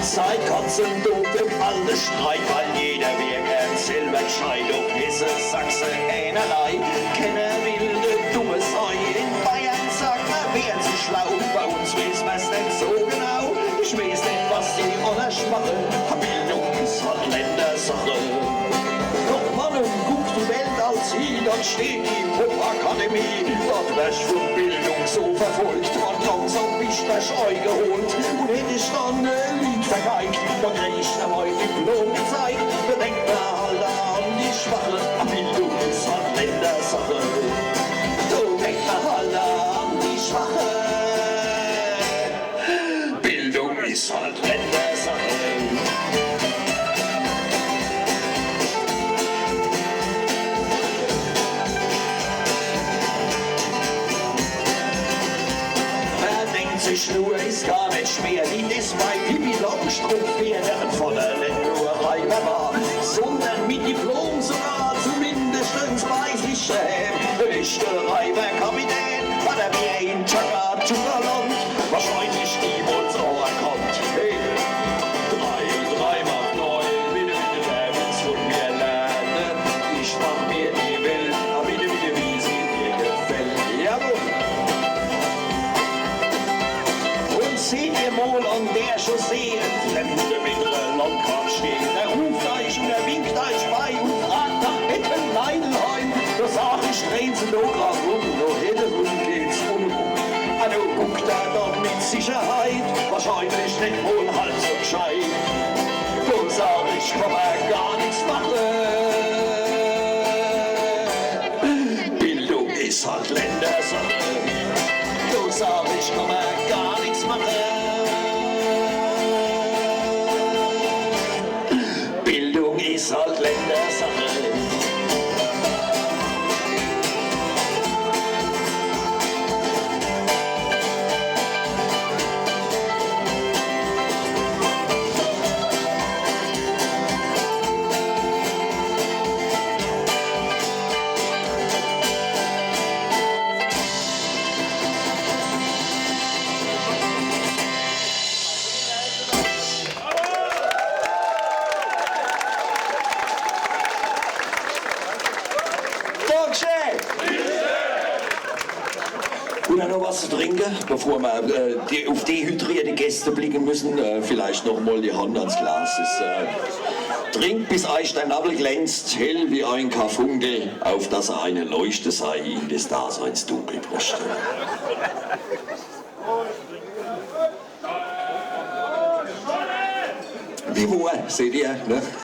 Seit kurzem dunkel alle Streit, weil jeder wir gern selber gescheit. Ob Hesse, Sachse, einerlei, keiner will de dumme sei. In Bayern sagt man, wer zu schlau, bei uns weiß man's nicht so genau. Ich weiß nicht, was die anders machen, Bildung ist halt Ländersache. Doch Mann, guck die Welt als hin, dort steht die Popakademie. Dort wärst von Bildung so verfolgt, und langsam bist du euch geholt. Und hätt ich dann Lied vergeigt, dann krieg ich einmal Diplom gezeigt. Bedenkt man halt an die Schwache, Bildung ist halt Ländersache. So denkt man halt an die Schwache, Bildung ist halt Ländersache. Nur ist gar nicht schwer, wie das bei Pippi Longstrumpf während von der nicht nur Reimer war, sondern mit Diplom sogar zumindest bei sich der echte Reimerkapitän war der Bär in Tuggerland, wahrscheinlich niemand so erkannt. Hey, 3 und 3 macht 9, bitte, wer will's von mir lernen? Ich mach mir die Welt, bitte, wie sie mir gefällt. Jawohl! Seht ihr mal an der Chaussee ein fremde mittlere Landkart stehen. Der ruft euch und er winkt euch bei und fragt nach Hettenleinenheim. Da sag ich, drehen Sie doch grad rum, doch Hettenrum geht's unrum. Also guckt er dort mit Sicherheit, wahrscheinlich nicht wohl halb so gescheit. Da sag ich, kann er gar nichts machen. Bildung ist halt Ländersache. Da sag ich, kann er gar nichts machen. Bildung ist halt Ländersache. Und dann noch was zu trinken, bevor wir auf dehydrierte Gäste blicken müssen. Vielleicht noch mal die Hand ans Glas. Trinkt, bis euch der Nabel glänzt, hell wie ein Karfunkel, auf dass er eine Leuchte sei in des Daseins Dunkelbrüste. Wie war, seht ihr, ne?